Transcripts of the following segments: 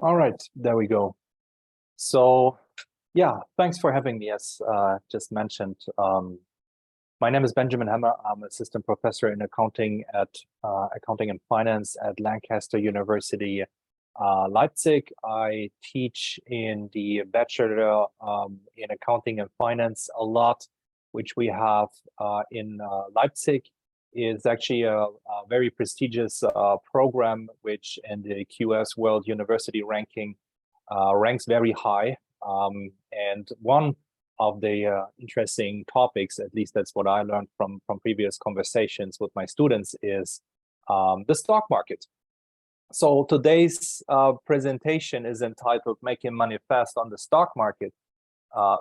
All right, there we go. So, yeah, thanks for having me. As just mentioned, my name is Benjamin Hammer. I'm assistant professor in accounting at accounting and finance at Lancaster University, Leipzig. I teach in the bachelor in accounting and finance a lot, which we have in Leipzig. Is actually a very prestigious program, which in the QS World University ranking ranks very high. And one of the interesting topics, at least that's what I learned from previous conversations with my students, is the stock market. So today's presentation is entitled Making Money Fast on the Stock Market,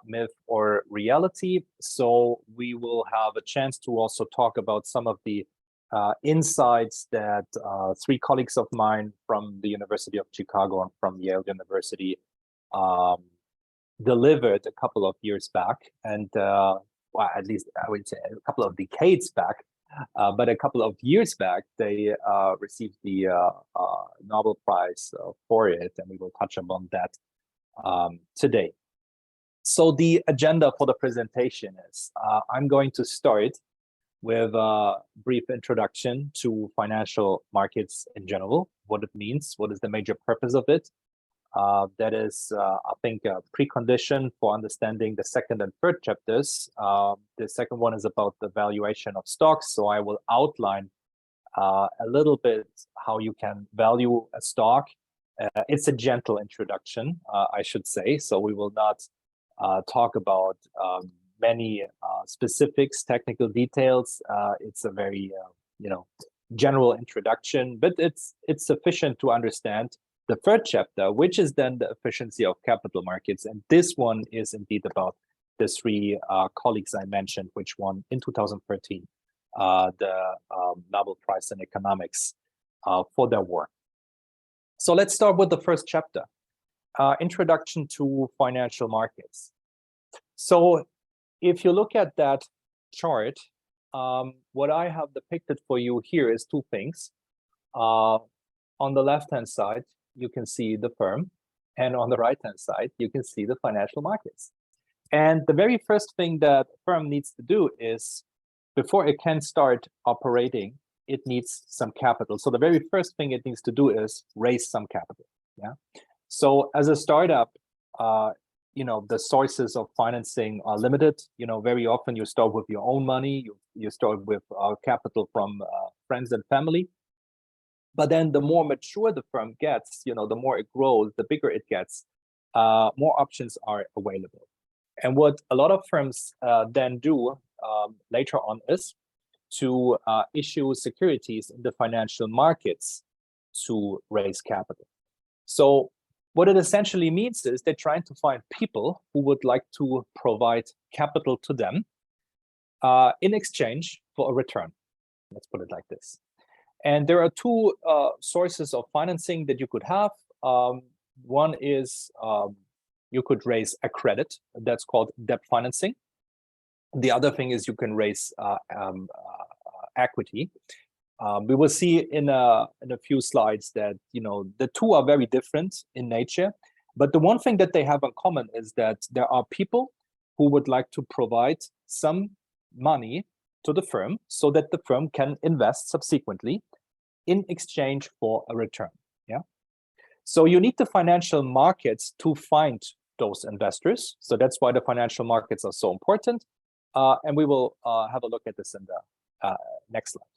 Myth or Reality. So we will have a chance to also talk about some of the insights that three colleagues of mine from the University of Chicago and from Yale University delivered a couple of years back, and well, at least I would say a couple of decades back, but a couple of years back, they received the Nobel Prize for it, and we will touch upon that today. So the agenda for the presentation is I'm going to start with a brief introduction to financial markets in general, what it means, what is the major purpose of it. That is, I think, a precondition for understanding the second and third chapters. The second one is about the valuation of stocks. So I will outline a little bit how you can value a stock. It's a gentle introduction, I should say. So we will not talk about many specifics, technical details. It's a very, general introduction, but it's sufficient to understand the third chapter, which is then the efficiency of capital markets. And this one is indeed about the three colleagues I mentioned, which won in 2013 the Nobel Prize in Economics for their work. So let's start with the first chapter, Introduction to Financial Markets. So if you look at that chart, what I have depicted for you here is two things. On the left-hand side, you can see the firm, and on the right-hand side, you can see the financial markets. And the very first thing that a firm needs to do is, before it can start operating, it needs some capital. So the very first thing it needs to do is raise some capital. Yeah. So as a startup, the sources of financing are limited. Very often you start with your own money. You start with capital from friends and family. But then the more mature the firm gets, the more it grows, the bigger it gets, more options are available. And what a lot of firms then do later on is to issue securities in the financial markets to raise capital. So what it essentially means is they're trying to find people who would like to provide capital to them in exchange for a return. Let's put it like this. And there are two sources of financing that you could have. One is you could raise a credit, that's called debt financing. The other thing is you can raise equity. We will see in a few slides that the two are very different in nature, but the one thing that they have in common is that there are people who would like to provide some money to the firm so that the firm can invest subsequently in exchange for a return. Yeah. So you need the financial markets to find those investors. So that's why the financial markets are so important. And we will have a look at this in the next slide.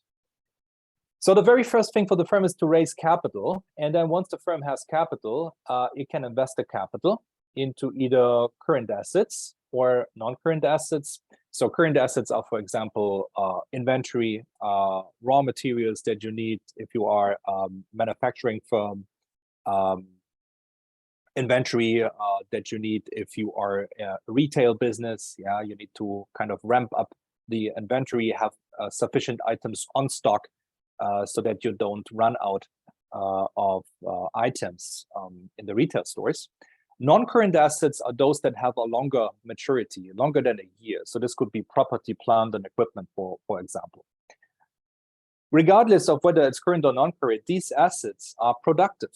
So the very first thing for the firm is to raise capital. And then once the firm has capital, it can invest the capital into either current assets or non-current assets. So current assets are, for example, inventory, raw materials that you need if you are manufacturing firm, inventory that you need if you are a retail business. Yeah, you need to kind of ramp up the inventory, have sufficient items on stock so that you don't run out of items in the retail stores. Non-current assets are those that have a longer maturity, longer than a year. So this could be property, plant, and equipment, for example. Regardless of whether it's current or non-current, these assets are productive.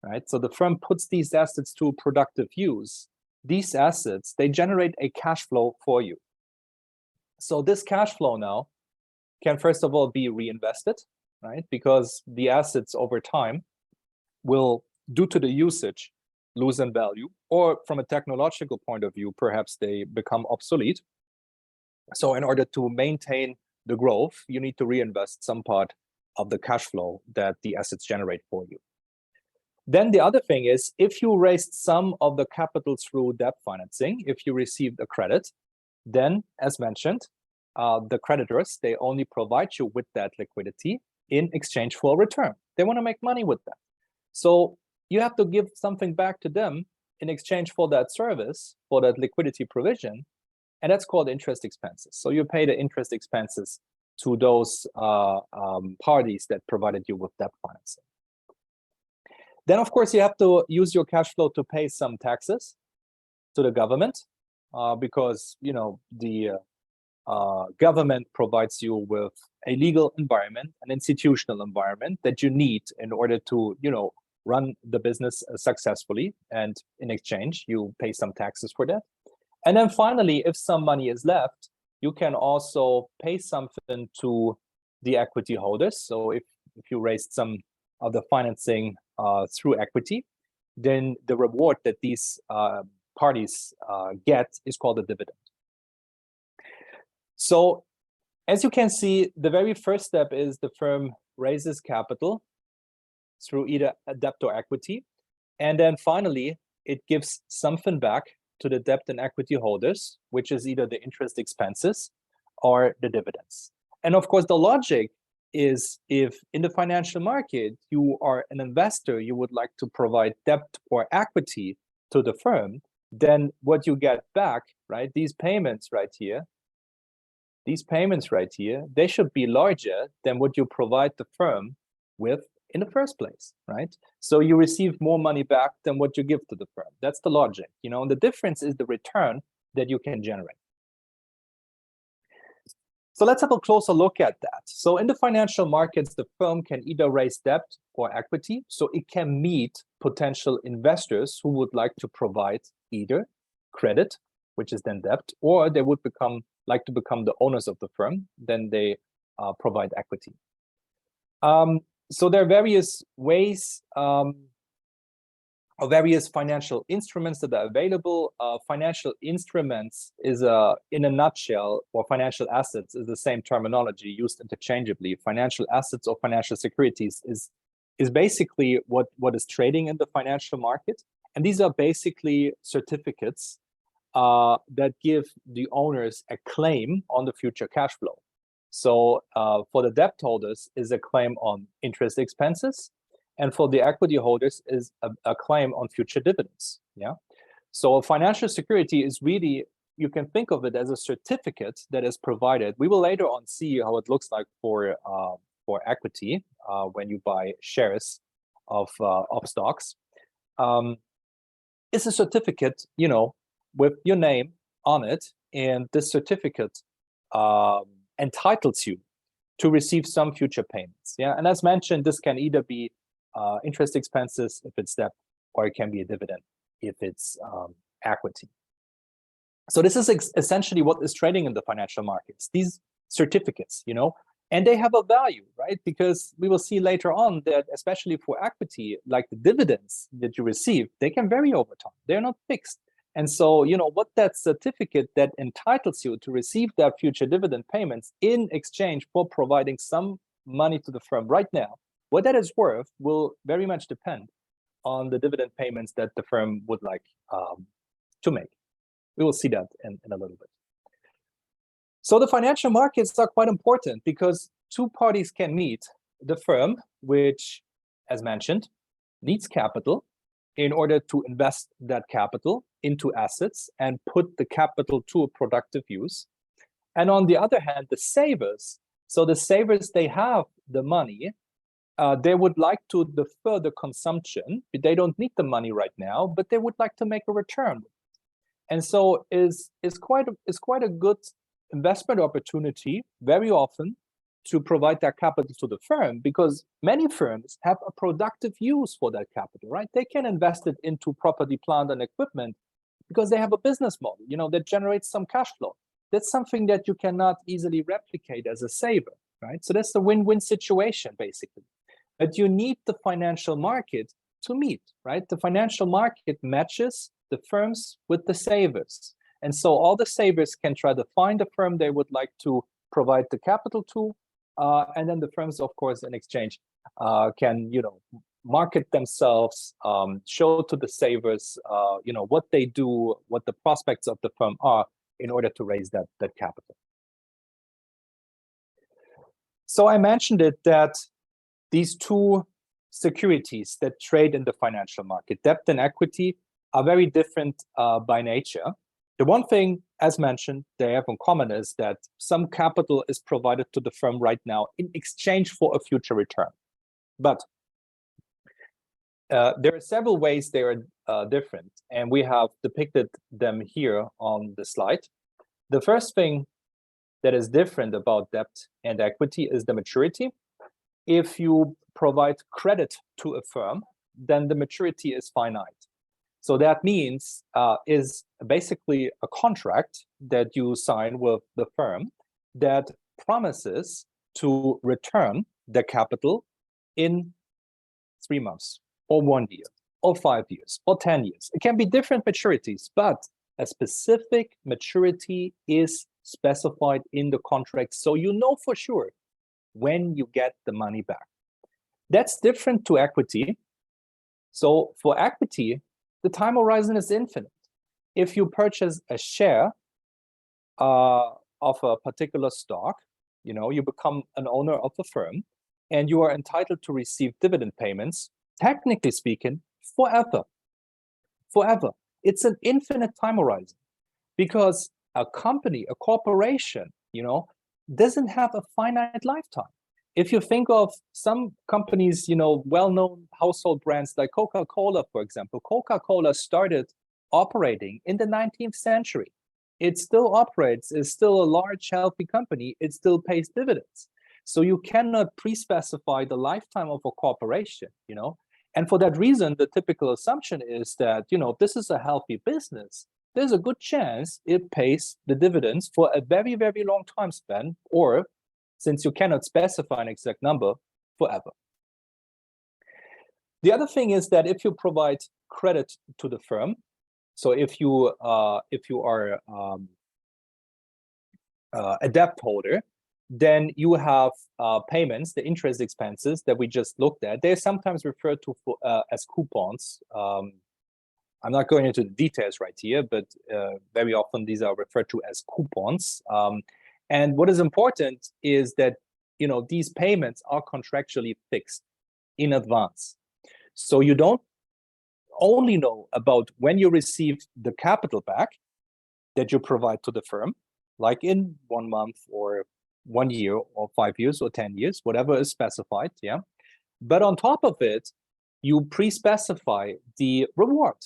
right? So the firm puts these assets to productive use. These assets, they generate a cash flow for you. So this cash flow now can first of all be reinvested, right? Because the assets over time will, due to the usage, lose in value, or from a technological point of view, perhaps they become obsolete. So in order to maintain the growth, you need to reinvest some part of the cash flow that the assets generate for you. Then the other thing is, if you raised some of the capital through debt financing, if you received a credit, then, as mentioned, the creditors, they only provide you with that liquidity in exchange for a return. They want to make money with that. So you have to give something back to them in exchange for that service, for that liquidity provision, and that's called interest expenses. So you pay the interest expenses to those parties that provided you with debt financing. Then, of course, you have to use your cash flow to pay some taxes to the government, because the government provides you with a legal environment, an institutional environment that you need in order to run the business successfully, and in exchange you pay some taxes for that. And then finally, if some money is left, you can also pay something to the equity holders. So if you raised some of the financing through equity, then the reward that these parties get is called a dividend. So as you can see, the very first step is the firm raises capital through either a debt or equity. And then finally, it gives something back to the debt and equity holders, which is either the interest expenses or the dividends. And of course, the logic is, if in the financial market you are an investor, you would like to provide debt or equity to the firm, then what you get back, right, these payments right here, they should be larger than what you provide the firm with in the first place, right? So you receive more money back than what you give to the firm. That's the logic, and the difference is the return that you can generate. So let's have a closer look at that. So in the financial markets, the firm can either raise debt or equity. So it can meet potential investors who would like to provide either credit, which is then debt, or they would like to become the owners of the firm. Then they provide equity. So there are various ways or various financial instruments that are available. Financial instruments is in a nutshell, or financial assets is the same terminology used interchangeably. Financial assets or financial securities is basically what is trading in the financial market. And these are basically certificates that give the owners a claim on the future cash flow. So for the debt holders is a claim on interest expenses, and for the equity holders is a claim on future dividends. Yeah. So a financial security is really, you can think of it as a certificate that is provided. We will later on see how it looks like for equity when you buy shares of stocks. It's a certificate, with your name on it, and this certificate entitles you to receive some future payments. Yeah, and as mentioned, this can either be interest expenses if it's debt, or it can be a dividend if it's equity. So this is essentially what is trading in the financial markets, these certificates, and they have a value, right? Because we will see later on that, especially for equity, like the dividends that you receive, they can vary over time. They're not fixed. And so, what that certificate that entitles you to receive that future dividend payments in exchange for providing some money to the firm right now, what that is worth will very much depend on the dividend payments that the firm would like to make. We will see that in a little bit. So the financial markets are quite important because two parties can meet: the firm, which, as mentioned, needs capital in order to invest that capital into assets and put the capital to a productive use. And on the other hand, the savers. So the savers, they have the money. They would like to defer the consumption. They don't need the money right now, but they would like to make a return. And so is quite a good investment opportunity very often to provide that capital to the firm, because many firms have a productive use for that capital, right? They can invest it into property, plant, and equipment because they have a business model, that generates some cash flow. That's something that you cannot easily replicate as a saver, right? So that's the win-win situation, basically. But you need the financial market to meet, right? The financial market matches the firms with the savers. And so all the savers can try to find a firm they would like to provide the capital to. And then the firms, of course, in exchange can, market themselves, show to the savers, what they do, what the prospects of the firm are in order to raise that capital. So I mentioned it that these two securities that trade in the financial market, debt and equity, are very different by nature. The one thing, as mentioned, they have in common is that some capital is provided to the firm right now in exchange for a future return. But there are several ways they are different, and we have depicted them here on the slide. The first thing that is different about debt and equity is the maturity. If you provide credit to a firm, then the maturity is finite. So that means is basically a contract that you sign with the firm that promises to return the capital in 3 months, or 1 year, or 5 years, or 10 years. It can be different maturities, but a specific maturity is specified in the contract, so you know for sure when you get the money back. That's different to equity. So for equity, the time horizon is infinite. If you purchase a share of a particular stock, you become an owner of a firm, and you are entitled to receive dividend payments, technically speaking, forever. Forever. It's an infinite time horizon, because a company, a corporation, doesn't have a finite lifetime. If you think of some companies, well-known household brands like Coca-Cola, for example, Coca-Cola started operating in the 19th century. It still operates, is still a large, healthy company. It still pays dividends. So you cannot pre-specify the lifetime of a corporation, And for that reason, the typical assumption is that, this is a healthy business. There's a good chance it pays the dividends for a very, very long time span, or, since you cannot specify an exact number, forever. The other thing is that if you provide credit to the firm, so if you are a debt holder, then you have payments, the interest expenses that we just looked at. They're sometimes referred to as coupons. I'm not going into the details right here, but very often these are referred to as coupons. And what is important is that, these payments are contractually fixed in advance. So you don't only know about when you receive the capital back that you provide to the firm, like in 1 month or 1 year or 5 years or 10 years, whatever is specified, yeah. But on top of it, you pre-specify the reward.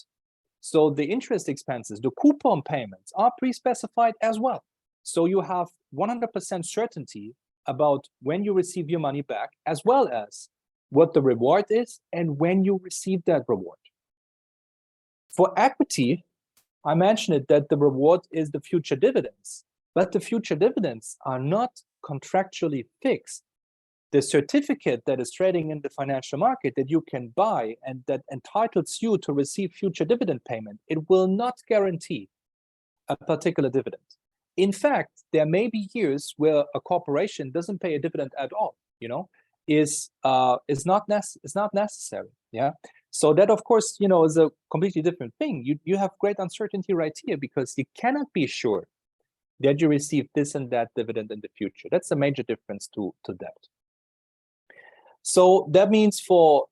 So the interest expenses, the coupon payments are pre-specified as well. So you have 100% certainty about when you receive your money back, as well as what the reward is and when you receive that reward. For equity, I mentioned it that the reward is the future dividends, but the future dividends are not contractually fixed. The certificate that is trading in the financial market that you can buy and that entitles you to receive future dividend payment, it will not guarantee a particular dividend. In fact, there may be years where a corporation doesn't pay a dividend at all, is not necessary. Yeah. So that, of course, is a completely different thing. You have great uncertainty right here, because you cannot be sure that you receive this and that dividend in the future. That's a major difference to debt. So that means for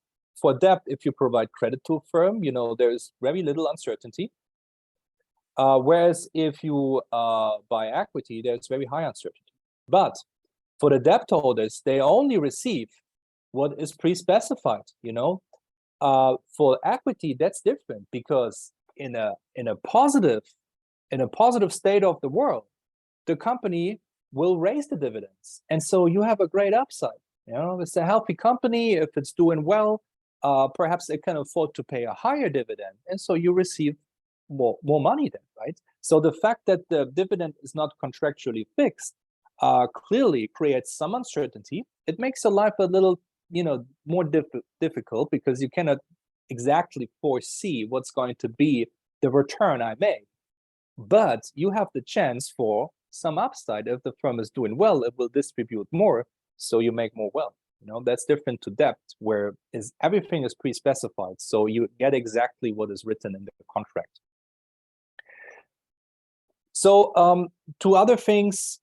debt, if you provide credit to a firm, there's very little uncertainty. Whereas if you buy equity, there's very high uncertainty. But for the debt holders, they only receive what is pre-specified. For equity, that's different, because in a positive state of the world, the company will raise the dividends. And so you have a great upside. You know, it's a healthy company. If it's doing well, perhaps it can afford to pay a higher dividend. And so you receive more money then, right? So the fact that the dividend is not contractually fixed clearly creates some uncertainty. It makes your life a little, more difficult because you cannot exactly foresee what's going to be the return I make. But you have the chance for some upside. If the firm is doing well, it will distribute more, so you make more wealth. That's different to debt, where everything is pre-specified, so you get exactly what is written in the contract. So two other things.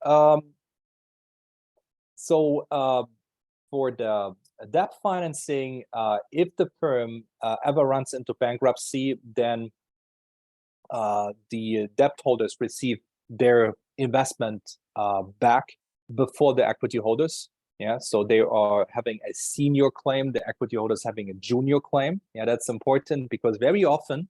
For the debt financing, if the firm ever runs into bankruptcy, then the debt holders receive their investment back before the equity holders. Yeah, so they are having a senior claim, the equity holders having a junior claim. Yeah, that's important because very often,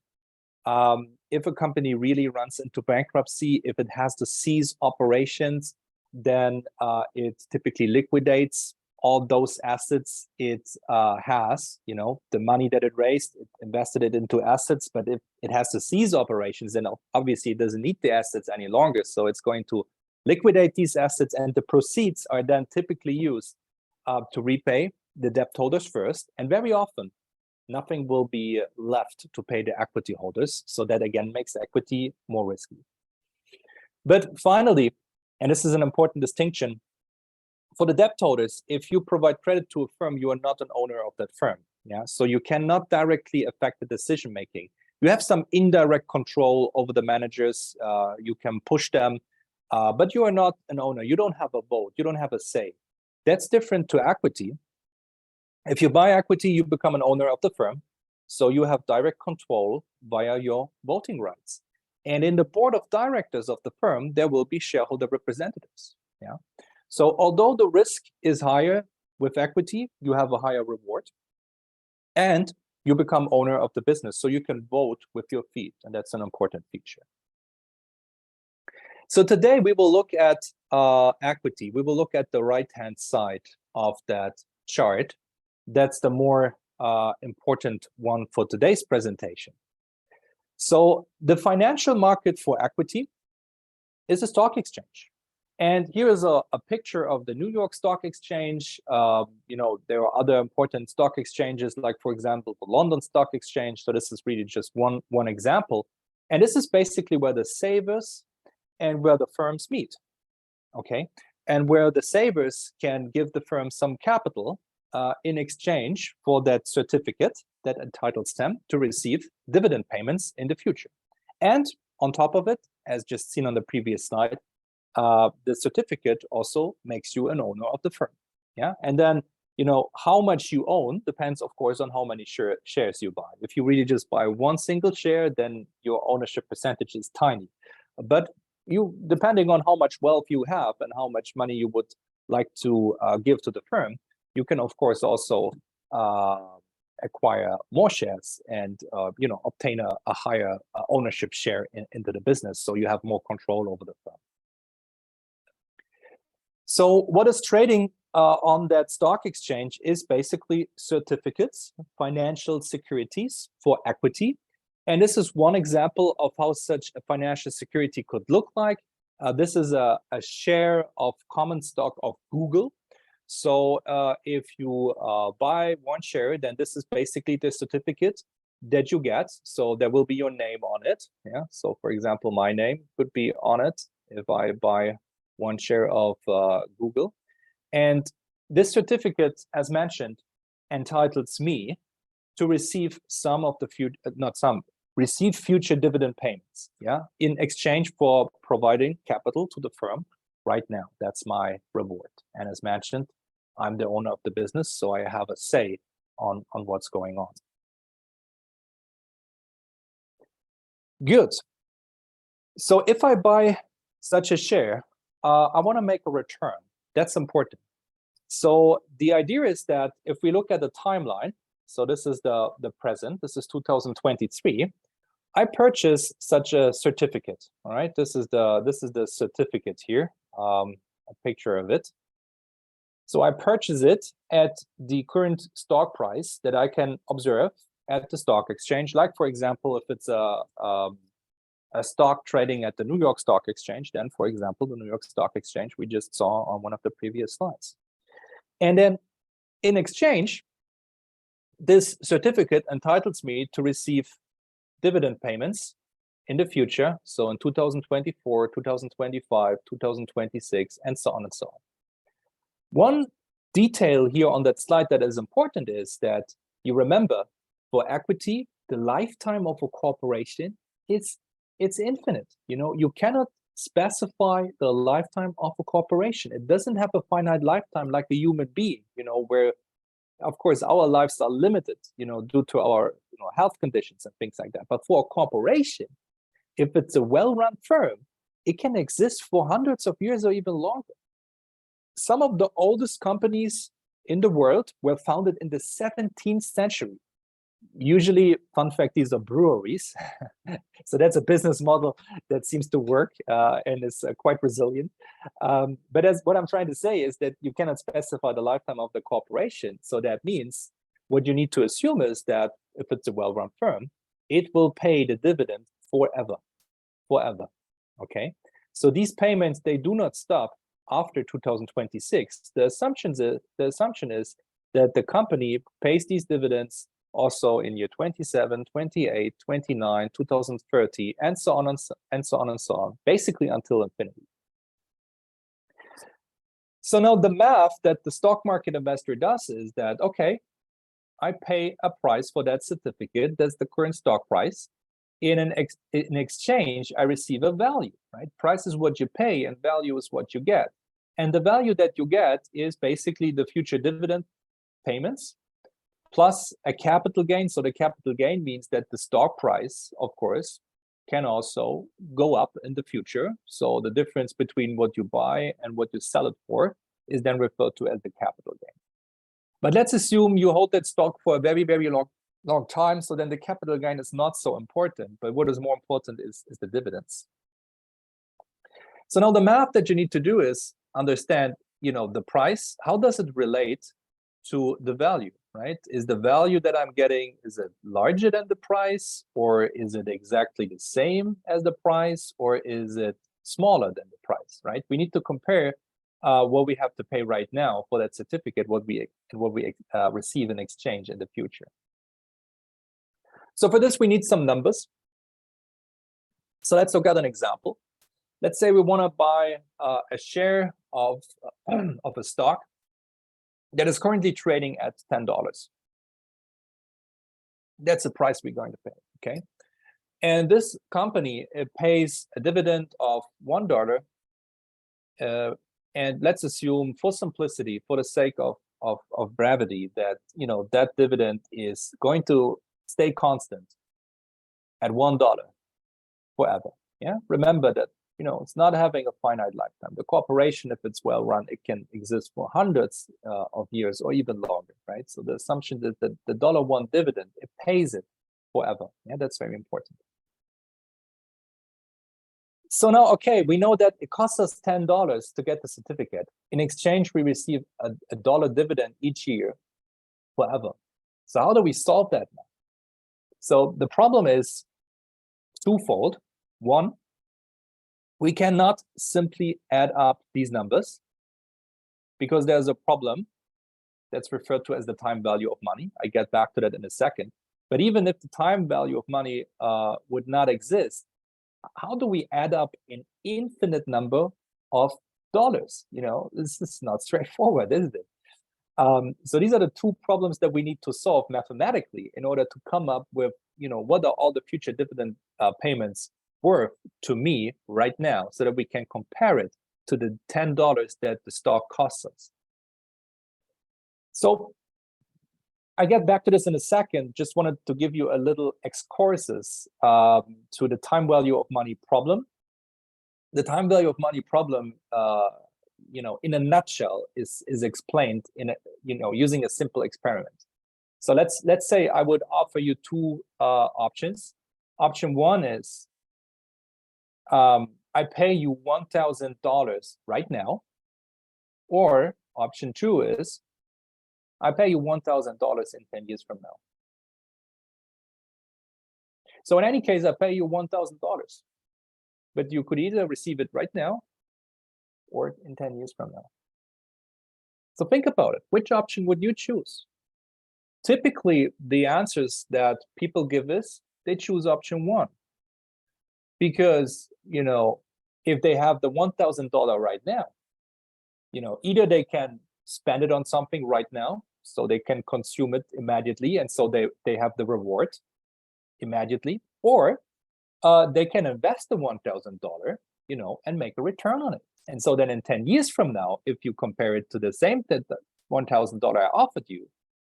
if a company really runs into bankruptcy, if it has to cease operations, then it typically liquidates all those assets it has, the money that it raised, it invested it into assets. But if it has to cease operations, then obviously it doesn't need the assets any longer. So it's going to liquidate these assets, and the proceeds are then typically used to repay the debt holders first. And very often, nothing will be left to pay the equity holders. So that again makes equity more risky. But finally, and this is an important distinction, for the debt holders, if you provide credit to a firm, you are not an owner of that firm. Yeah, so you cannot directly affect the decision making. You have some indirect control over the managers. You can push them, but you are not an owner. You don't have a vote. You don't have a say. That's different to equity. If you buy equity, you become an owner of the firm. So you have direct control via your voting rights. And in the board of directors of the firm, there will be shareholder representatives. Yeah. So although the risk is higher with equity, you have a higher reward. And you become owner of the business. So you can vote with your feet. And that's an important feature. So today we will look at equity. We will look at the right-hand side of that chart. That's the more important one for today's presentation. So the financial market for equity is a stock exchange. And here is a picture of the New York Stock Exchange. There are other important stock exchanges, like, for example, the London Stock Exchange. So this is really just one example. And this is basically where the savers and where the firms meet, okay? And where the savers can give the firm some capital in exchange for that certificate that entitles them to receive dividend payments in the future. And on top of it, as just seen on the previous slide, the certificate also makes you an owner of the firm. Yeah, and then how much you own depends, of course, on how many shares you buy. If you really just buy one single share, then your ownership percentage is tiny. But depending on how much wealth you have and how much money you would like to give to the firm, you can, of course, also acquire more shares and obtain a higher ownership share into the business, so you have more control over the firm. So what is trading on that stock exchange is basically certificates, financial securities for equity. And this is one example of how such a financial security could look like. This is a share of common stock of Google. So if you buy one share, then this is basically the certificate that you get. So there will be your name on it. Yeah. So for example, my name could be on it if I buy one share of Google. And this certificate, as mentioned, entitles me to receive receive future dividend payments, yeah, in exchange for providing capital to the firm right now. That's my reward. And as mentioned, I'm the owner of the business, so I have a say on what's going on. Good. So if I buy such a share, I want to make a return. That's important. So the idea is that if we look at the timeline, so this is the present, this is 2023, I purchase such a certificate. All right, this is the certificate here. a picture of it. So I purchase it at the current stock price that I can observe at the stock exchange. Like, for example, if it's a stock trading at the New York Stock Exchange, then, for example, the New York Stock Exchange we just saw on one of the previous slides. And then in exchange, this certificate entitles me to receive dividend payments in the future. So in 2024, 2025, 2026, and so on and so on. One detail here on that slide that is important is that you remember, for equity, the lifetime of a corporation it's infinite. You know, you cannot specify the lifetime of a corporation. It doesn't have a finite lifetime like a human being, you know, where of course our lives are limited, you know, due to our health conditions and things like that. But for a corporation, if it's a well-run firm, it can exist for hundreds of years or even longer. Some of the oldest companies in the world were founded in the 17th century. Usually, fun fact, these are breweries. So that's a business model that seems to work and is quite resilient. But as what I'm trying to say is that you cannot specify the lifetime of the corporation. So that means what you need to assume is that if it's a well-run firm, it will pay the dividend forever. Okay. So these payments, they do not stop after 2026. The assumption is that the company pays these dividends also in year 27, 28, 29, 2030, and so on and so on, basically until infinity. So now the math that the stock market investor does is that, okay, I pay a price for that certificate, that's the current stock price. In exchange, I receive a value, right? Price is what you pay and value is what you get. And the value that you get is basically the future dividend payments plus a capital gain. So the capital gain means that the stock price, of course, can also go up in the future. So the difference between what you buy and what you sell it for is then referred to as the capital gain. But let's assume you hold that stock for a very, very long time. So then the capital gain is not so important. But what is more important is the dividends. So now the math that you need to do is understand, the price. How does it relate to the value, right? Is the value that I'm getting, is it larger than the price, or is it exactly the same as the price, or is it smaller than the price, right? We need to compare what we have to pay right now for that certificate, what we receive in exchange in the future. So for this, we need some numbers. So let's look at an example. Let's say we want to buy a share of a stock that is currently trading at $10. That's the price we're going to pay, okay? And this company, it pays a dividend of $1. And let's assume, for simplicity, for the sake of brevity, that that dividend is going to stay constant at $1 forever. Yeah, remember that it's not having a finite lifetime. The corporation, if it's well run, it can exist for hundreds of years or even longer, right? So the assumption is that the $1 dividend, it pays it forever. Yeah, that's very important. So now, okay, we know that it costs us $10 to get the certificate. In exchange, we receive a dollar dividend each year forever. So how do we solve that now? So the problem is twofold. One, we cannot simply add up these numbers because there's a problem that's referred to as the time value of money. I get back to that in a second. But even if the time value of money would not exist, how do we add up an infinite number of dollars? This is not straightforward, is it? So these are the two problems that we need to solve mathematically in order to come up with, what are all the future dividend payments worth to me right now, so that we can compare it to the $10 that the stock costs us. So I get back to this in a second. Just wanted to give you a little excursus to the time value of money problem. The time value of money problem, in a nutshell, is explained in using a simple experiment. So let's say I would offer you two options. Option one is I pay you $1,000 right now Or option 2 is, I pay you $1,000 in 10 years from now. So in any case, I pay you $1,000, but you could either receive it right now or in 10 years from now. So think about it. Which option would you choose? Typically, the answers that people give is they choose option 1. Because, if they have the $1,000 right now, either they can spend it on something right now, so they can consume it immediately, and so they have the reward immediately, or they can invest the $1,000, and make a return on it. And so then in 10 years from now, if you compare it to the same $1,000 I offered you,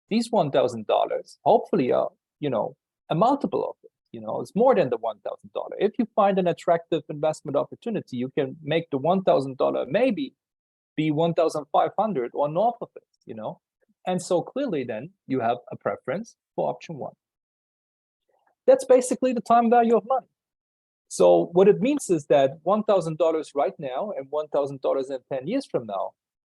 these $1,000 hopefully are, a multiple of it. It's more than the $1,000. If you find an attractive investment opportunity, you can make the $1,000 maybe be 1,500 or north of it, And so clearly then you have a preference for option 1. That's basically the time value of money. So what it means is that $1,000 right now and $1,000 in 10 years from now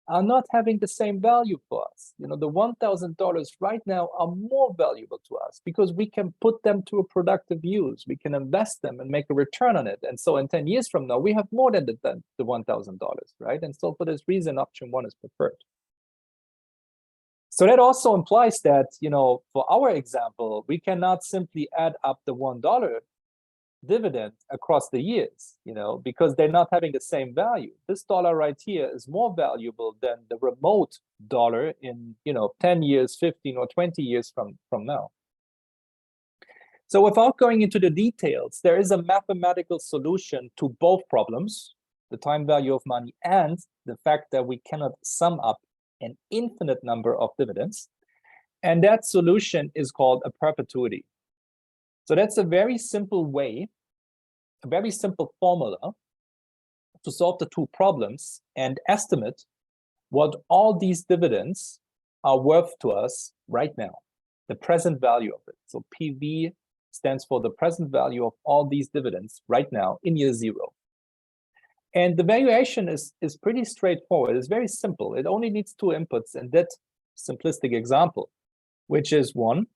are not having the same value for us. The $1,000 right now are more valuable to us because we can put them to a productive use. We can invest them and make a return on it. And so in 10 years from now, we have more than the $1,000, right? And so for this reason, option 1 is preferred. So that also implies that, for our example, we cannot simply add up the $1 dividend across the years, because they're not having the same value. This dollar right here is more valuable than the remote dollar in, 10 years, 15 or 20 years from now. So without going into the details, there is a mathematical solution to both problems, the time value of money and the fact that we cannot sum up an infinite number of dividends. And that solution is called a perpetuity. So that's a very simple way, a very simple formula to solve the 2 problems and estimate what all these dividends are worth to us right now, the present value of it. So PV stands for the present value of all these dividends right now in year 0. And the valuation is pretty straightforward. It's very simple. It only needs 2 inputs in that simplistic example, which is 1,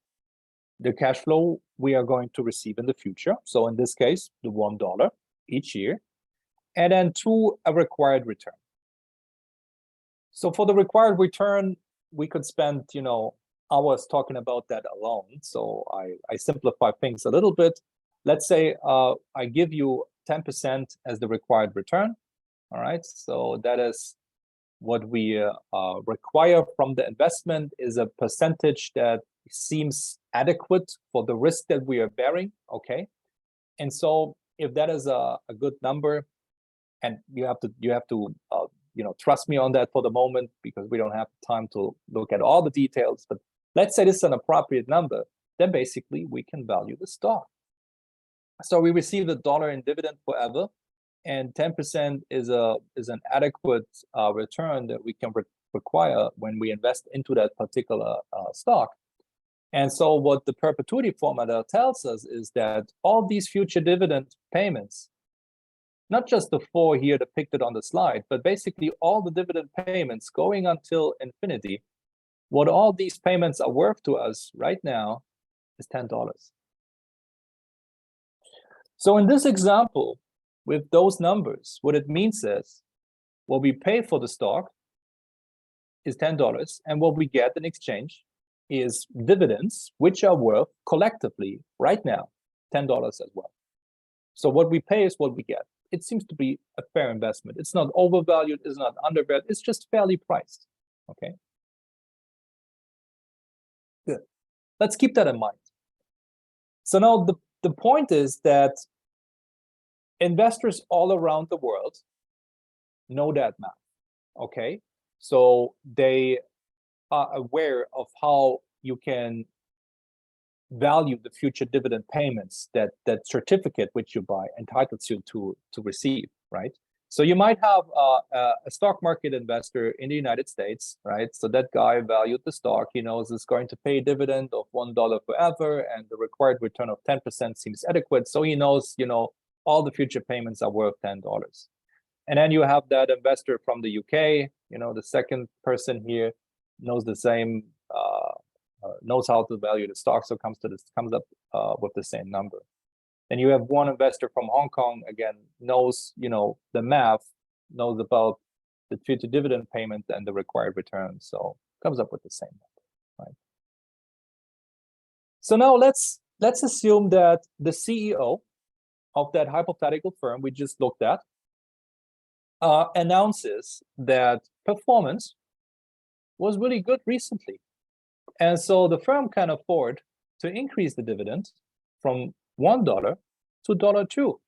the cash flow we are going to receive in the future. So in this case, the $1 each year. And then 2, a required return. So for the required return, we could spend, hours talking about that alone. So I simplify things a little bit. Let's say I give you 10% as the required return. All right. So that is what we require from the investment, is a percentage that seems adequate for the risk that we are bearing. Okay. And so if that is a good number, and you have to trust me on that for the moment, because we don't have time to look at all the details, but let's say this is an appropriate number, then basically we can value the stock. So we receive $1 in dividend forever, and 10% is an adequate return that we can require when we invest into that particular stock. And so what the perpetuity formula tells us is that all these future dividend payments, not just the 4 here depicted on the slide, but basically all the dividend payments going until infinity, what all these payments are worth to us right now is $10. So in this example, with those numbers, what it means is what we pay for the stock is $10, and what we get in exchange is dividends, which are worth collectively right now $10 as well. So what we pay is what we get. It seems to be a fair investment. It's not overvalued, it's not undervalued, it's just fairly priced. Okay. Good. Let's keep that in mind. So now the point is that investors all around the world know that math. Okay. So they are aware of how you can value the future dividend payments that certificate which you buy entitles you to receive, right? So you might have a stock market investor in the United States, right? So that guy valued the stock. He knows it's going to pay a dividend of $1 forever, and the required return of 10% seems adequate. So he knows, all the future payments are worth $10. And then you have that investor from the UK, the second person here knows the same, knows how to value the stock, so comes up with the same number. Then you have one investor from Hong Kong, again, knows, the math, knows about the future dividend payment and the required return, so comes up with the same number, right? So now let's assume that the CEO of that hypothetical firm we just looked at announces that performance was really good recently. And so the firm can afford to increase the dividend from $1 to $2.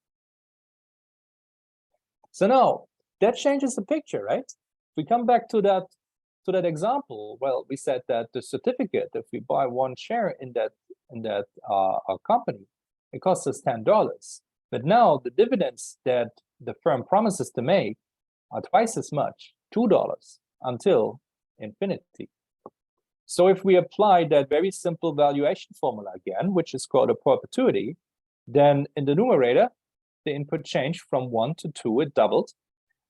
So now that changes the picture, right? If we come back to that example, well, we said that the certificate, if we buy one share in that company, it costs us $10. But now the dividends that the firm promises to make are twice as much, $2, until infinity. So if we apply that very simple valuation formula again, which is called a perpetuity, then in the numerator, the input changed from 1 to 2, it doubled.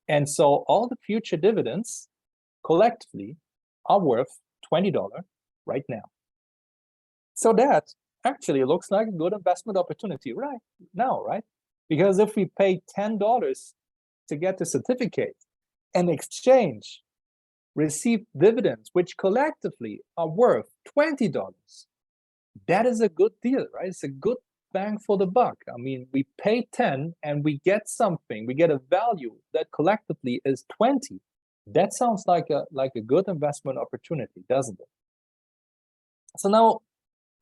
And so all the future dividends collectively are worth $20 right now. So that actually looks like a good investment opportunity right now, right? Because if we pay $10 to get the certificate and exchange receive dividends, which collectively are worth $20, that is a good deal, right? It's a good bang for the buck. I mean, we pay 10 and we get something, we get a value that collectively is 20. That sounds like a good investment opportunity, doesn't it? So now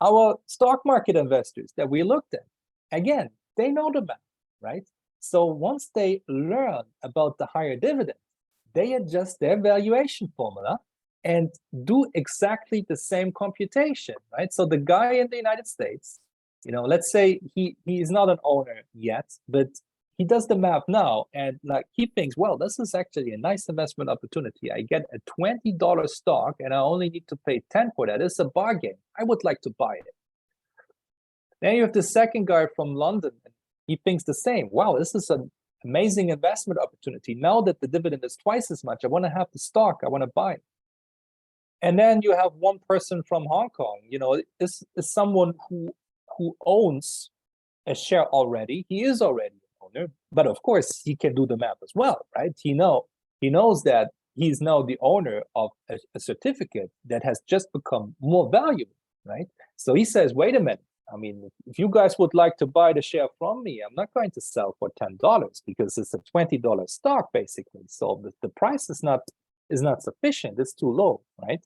our stock market investors that we looked at, again, they know the math, right? So once they learn about the higher dividend, they adjust their valuation formula and do exactly the same computation, right? So the guy in the United States, let's say he is not an owner yet, but he does the math now, and like he thinks, well, this is actually a nice investment opportunity. I get a $20 stock and I only need to pay 10 for that. It's a bargain. I would like to buy it. Then you have the second guy from London. He thinks the same. Wow, this is an amazing investment opportunity. Now that the dividend is twice as much, I want to have the stock. I want to buy it. And then you have one person from Hong Kong. This is someone who owns a share already. He is already an owner, but of course he can do the math as well, right? He knows that he's now the owner of a certificate that has just become more valuable, right? So he says, wait a minute. I mean, if you guys would like to buy the share from me, I'm not going to sell for $10 because it's a $20 stock, basically. So the price is not sufficient. It's too low, right?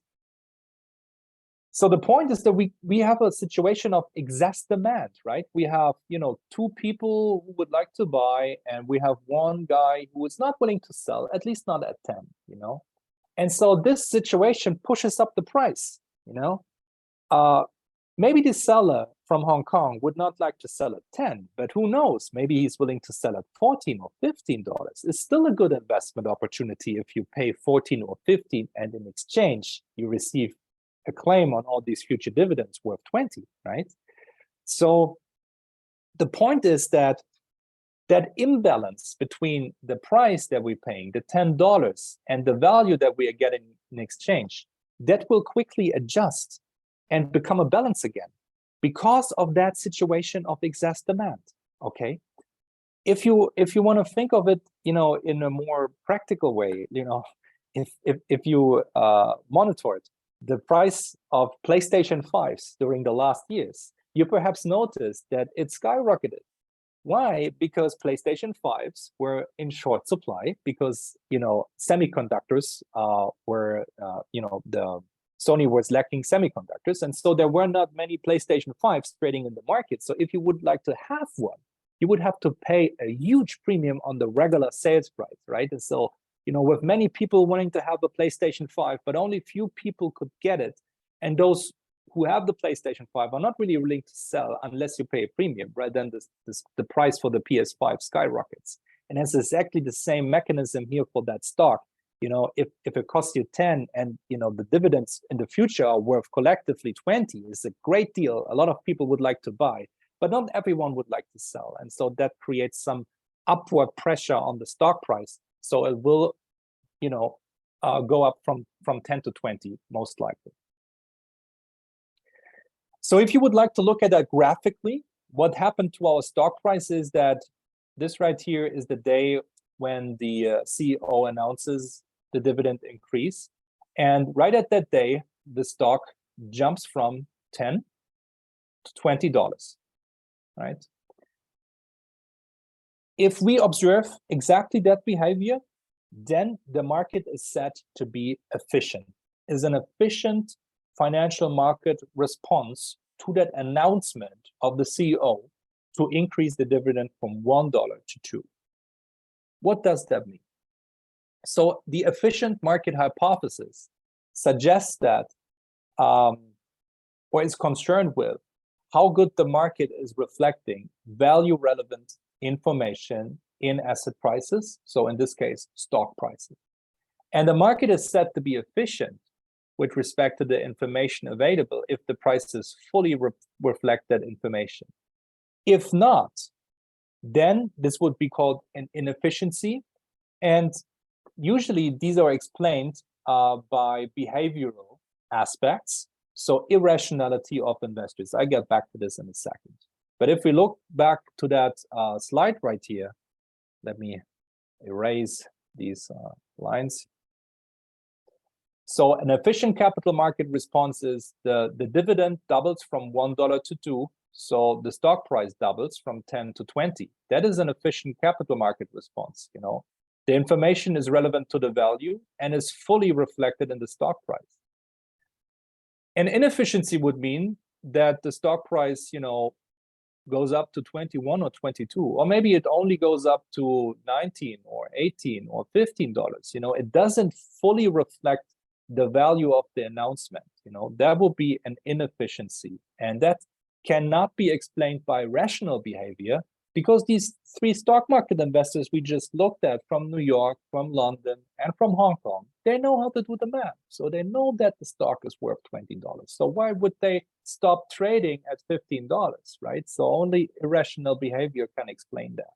So the point is that we have a situation of excess demand, right? We have, two people who would like to buy, and we have one guy who is not willing to sell, at least not at 10, And so this situation pushes up the price, Maybe the seller from Hong Kong would not like to sell at 10, but who knows? Maybe he's willing to sell at $14 or $15. It's still a good investment opportunity if you pay 14 or 15, and in exchange, you receive a claim on all these future dividends worth 20, right? So the point is that imbalance between the price that we're paying, the $10, and the value that we are getting in exchange, that will quickly adjust and become a balance again because of that situation of excess demand, okay? If you want to think of it, in a more practical way, if you monitor it, the price of PlayStation 5s during the last years, you perhaps noticed that it skyrocketed. Why? Because PlayStation 5s were in short supply because, semiconductors were, the Sony was lacking semiconductors. And so there were not many PlayStation 5s trading in the market. So if you would like to have one, you would have to pay a huge premium on the regular sales price, right? And so, with many people wanting to have a PlayStation 5, but only few people could get it. And those who have the PlayStation 5 are not really willing to sell unless you pay a premium, right? Then the price for the PS5 skyrockets. And it's exactly the same mechanism here for that stock. If it costs you 10 and, the dividends in the future are worth collectively 20, it's a great deal. A lot of people would like to buy, but not everyone would like to sell. And so that creates some upward pressure on the stock price. So it will, go up from 10 to 20, most likely. So if you would like to look at that graphically, what happened to our stock price is that this right here is the day when the CEO announces the dividend increase. And right at that day, the stock jumps from 10 to $20, right? If we observe exactly that behavior, then the market is said to be efficient, is an efficient financial market response to that announcement of the CEO to increase the dividend from $1 to $2. What does that mean? So the efficient market hypothesis suggests that, or is concerned with, how good the market is reflecting value relevant information in asset prices, so in this case, stock prices. And the market is said to be efficient with respect to the information available if the prices fully reflect that information. If not, then this would be called an inefficiency. And usually these are explained by behavioral aspects, so irrationality of investors. I get back to this in a second. But if we look back to that slide right here, let me erase these lines. So an efficient capital market response is the dividend doubles from $1 to $2. So the stock price doubles from 10 to 20. That is an efficient capital market response. The information is relevant to the value and is fully reflected in the stock price. An inefficiency would mean that the stock price, goes up to 21 or 22, or maybe it only goes up to 19 or 18 or $15. It doesn't fully reflect the value of the announcement. That will be an inefficiency, and that cannot be explained by rational behavior, because these three stock market investors we just looked at from New York, from London, and from Hong Kong, they know how to do the math. So they know that the stock is worth $20. So why would they stop trading at $15, right? So only irrational behavior can explain that.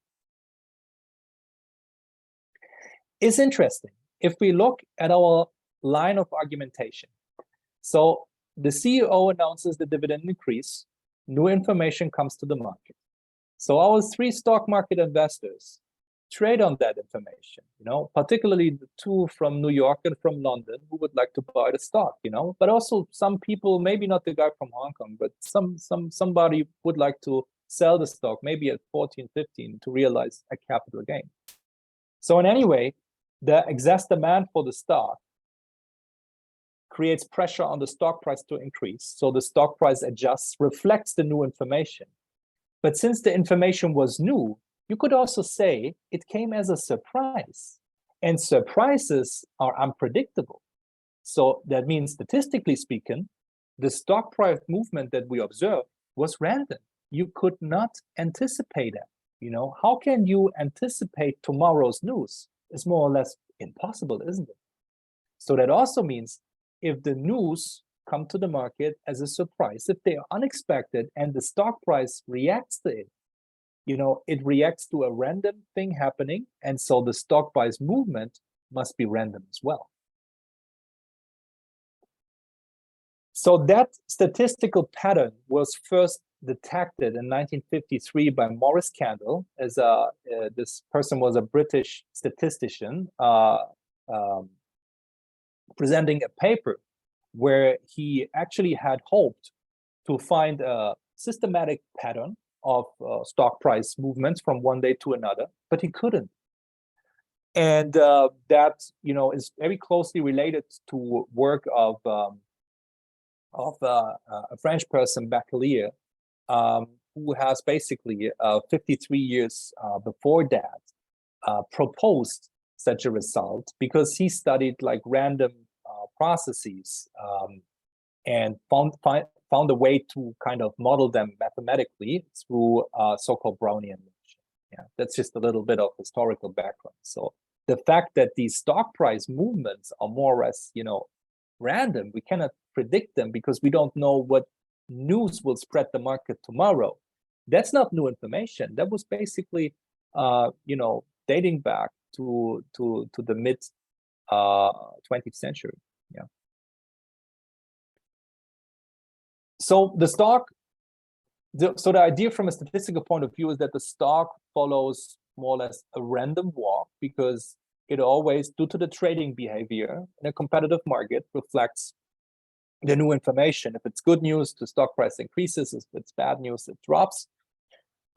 It's interesting. If we look at our line of argumentation, so the CEO announces the dividend increase, new information comes to the market. So our three stock market investors trade on that information, particularly the two from New York and from London who would like to buy the stock, but also some people, maybe not the guy from Hong Kong, but somebody would like to sell the stock, maybe at 14, 15 to realize a capital gain. So in any way, the excess demand for the stock creates pressure on the stock price to increase. So the stock price adjusts, reflects the new information. But since the information was new, you could also say it came as a surprise. And surprises are unpredictable. So that means, statistically speaking, the stock price movement that we observed was random. You could not anticipate it. How can you anticipate tomorrow's news? It's more or less impossible, isn't it? So that also means if the news come to the market as a surprise, if they are unexpected and the stock price reacts to it, it reacts to a random thing happening, and so the stock price movement must be random as well. So that statistical pattern was first detected in 1953 by Maurice Kendall. This person was a British statistician presenting a paper where he actually had hoped to find a systematic pattern of stock price movements from one day to another, but he couldn't. And that is very closely related to work of a French person, Bachellier, who has basically 53 years before that proposed such a result, because he studied like random processes and found a way to kind of model them mathematically through so-called Brownian motion. Yeah, that's just a little bit of historical background. So the fact that these stock price movements are more or less, random, we cannot predict them because we don't know what news will spread the market tomorrow. That's not new information. That was basically, dating back to the mid 20th century. Yeah. So the idea from a statistical point of view is that the stock follows more or less a random walk, because it always, due to the trading behavior in a competitive market, reflects the new information. If it's good news, the stock price increases. If it's bad news, it drops.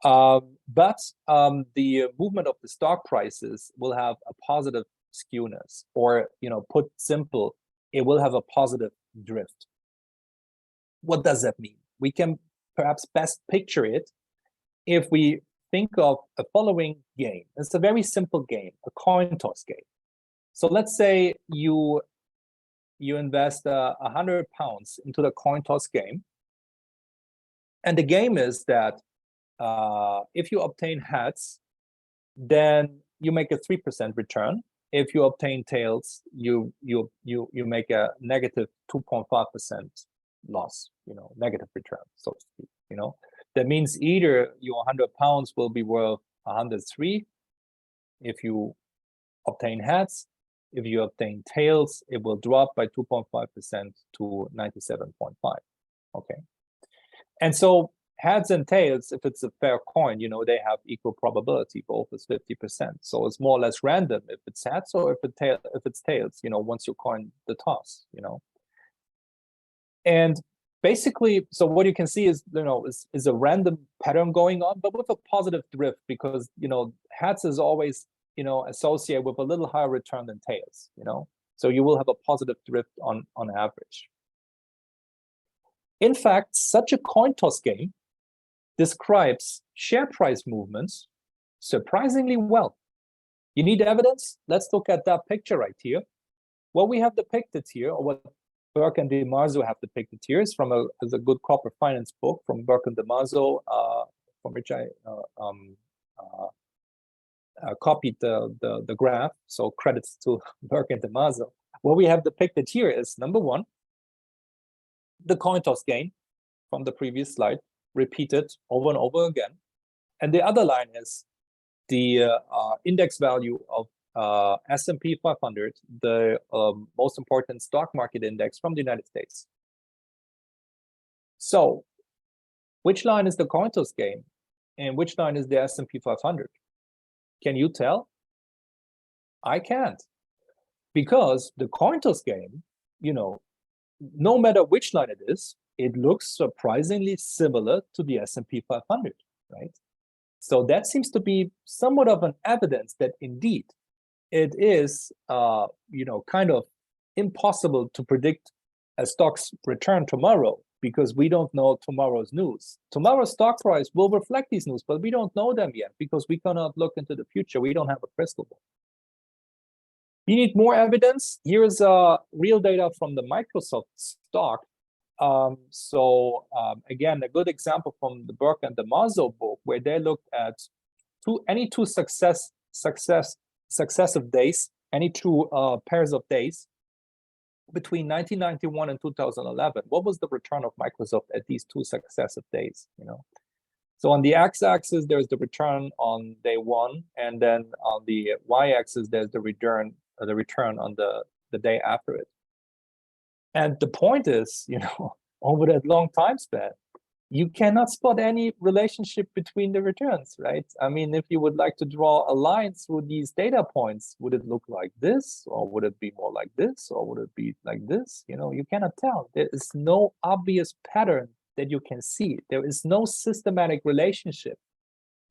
But the movement of the stock prices will have a positive skewness, or, put simple, it will have a positive drift. What does that mean? We can perhaps best picture it if we think of a following game. It's a very simple game, a coin toss game. So let's say you invest 100 pounds into the coin toss game, and the game is that if you obtain heads, then you make a 3% return. If you obtain tails, you make a negative 2.5% loss, negative return, so to speak. That means either your 100 pounds will be worth 103 if you obtain heads. If you obtain tails, it will drop by 2.5% to 97.5. Okay. And so heads and tails, if it's a fair coin, they have equal probability. Both is 50%. So it's more or less random if it's heads or if it's tails, once you coin the toss, And basically, so what you can see is, is a random pattern going on, but with a positive drift, because, heads is always, associated with a little higher return than tails, So you will have a positive drift on average. In fact, such a coin toss game describes share price movements surprisingly well. You need evidence? Let's look at that picture right here. What we have depicted here, or what Burke and DiMarzo have depicted here, is from a good corporate finance book from Burke and DiMarzo, from which I copied the graph. So credits to Burke and DiMarzo. What we have depicted here is, number one, the coin toss game from the previous slide, repeated over and over again. And the other line is the index value of S&P 500, the most important stock market index from the United States. So which line is the coin toss game and which line is the S&P 500? Can you tell? I can't, because the coin toss game, no matter which line it is, it looks surprisingly similar to the S&P 500, right? So that seems to be somewhat of an evidence that indeed it is, kind of impossible to predict a stock's return tomorrow, because we don't know tomorrow's news. Tomorrow's stock price will reflect these news, but we don't know them yet because we cannot look into the future. We don't have a crystal ball. You need more evidence. Here's real data from the Microsoft stock. Again, a good example from the Burke and DiMarzo book, where they looked at any two successive days, any two pairs of days between 1991 and 2011. What was the return of Microsoft at these two successive days? So on the x-axis, there's the return on day one, and then on the y-axis, there's the return on the day after it. And the point is, over that long time span, you cannot spot any relationship between the returns, right? I mean, if you would like to draw a line through these data points, would it look like this, or would it be more like this, or would it be like this? You cannot tell. There is no obvious pattern that you can see. There is no systematic relationship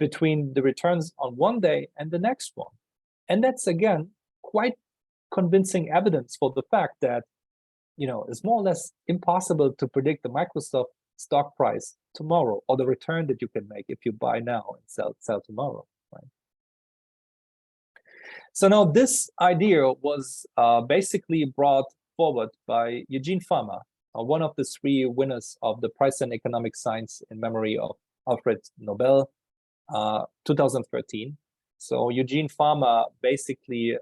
between the returns on one day and the next one. And that's, again, quite convincing evidence for the fact that, it's more or less impossible to predict the Microsoft stock price tomorrow, or the return that you can make if you buy now and sell tomorrow, right? So now this idea was basically brought forward by Eugene Fama, one of the three winners of the Prize in Economic Science in memory of Alfred Nobel, 2013. So Eugene Fama basically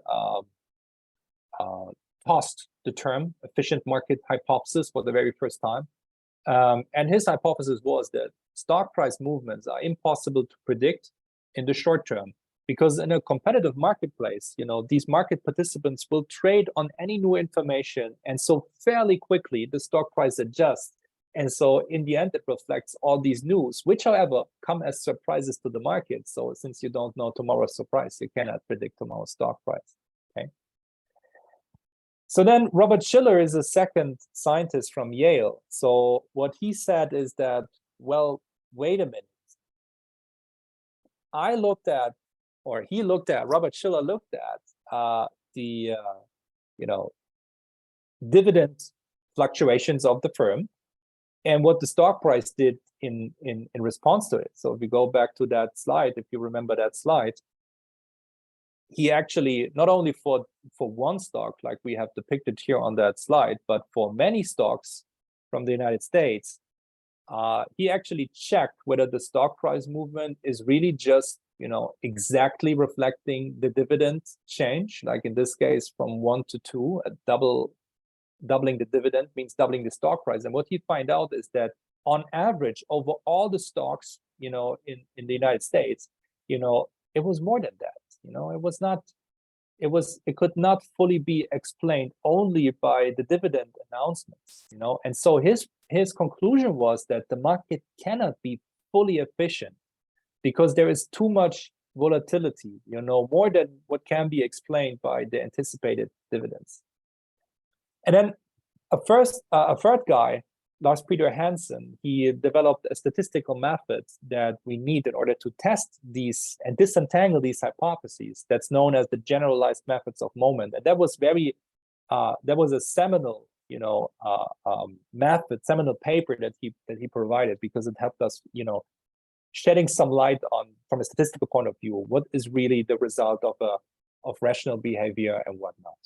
tossed the term efficient market hypothesis for the very first time. And his hypothesis was that stock price movements are impossible to predict in the short term, because in a competitive marketplace, these market participants will trade on any new information, and so fairly quickly the stock price adjusts. And so in the end, it reflects all these news, which, however, come as surprises to the market. So since you don't know tomorrow's surprise, you cannot predict tomorrow's stock price. Okay. So then Robert Shiller is a second scientist from Yale. So what he said is that, well, wait a minute. Robert Shiller looked at the dividend fluctuations of the firm and what the stock price did in response to it. So if we go back to that slide, if you remember that slide, he actually, not only for one stock like we have depicted here on that slide, but for many stocks from the United States, he actually checked whether the stock price movement is really just exactly reflecting the dividend change, like in this case from 1 to 2, doubling the dividend means doubling the stock price. And what he find out is that on average over all the stocks in the United States, it was more than that. It could not fully be explained only by the dividend announcements, and so his conclusion was that the market cannot be fully efficient because there is too much volatility, more than what can be explained by the anticipated dividends. And then a third guy, Lars Hansen, he developed a statistical method that we need in order to test these and disentangle these hypotheses. That's known as the generalized methods of moment. And that was a seminal, seminal paper that he provided, because it helped us, shedding some light on, from a statistical point of view, what is really the result of rational behavior and whatnot.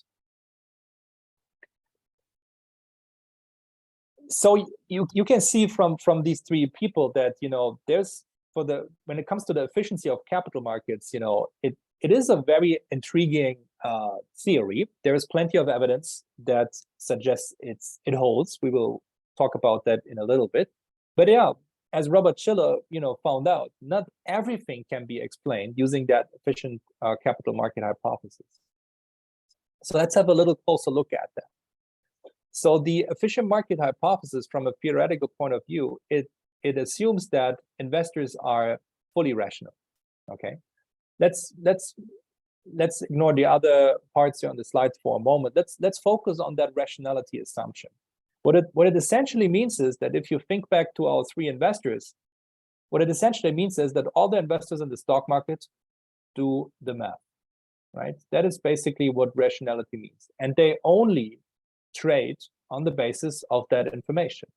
So you can see from these three people that there's, when it comes to the efficiency of capital markets, it is a very intriguing theory. There is plenty of evidence that suggests it holds. We will talk about that in a little bit. But yeah, as Robert Shiller found out, not everything can be explained using that efficient capital market hypothesis. So let's have a little closer look at that. So the efficient market hypothesis, from a theoretical point of view, it assumes that investors are fully rational. Okay, let's ignore the other parts here on the slides for a moment. Let's focus on that rationality assumption. What it essentially means is that if you think back to our three investors, what it essentially means is that all the investors in the stock market do the math, right? That is basically what rationality means, and they only trade on the basis of that information.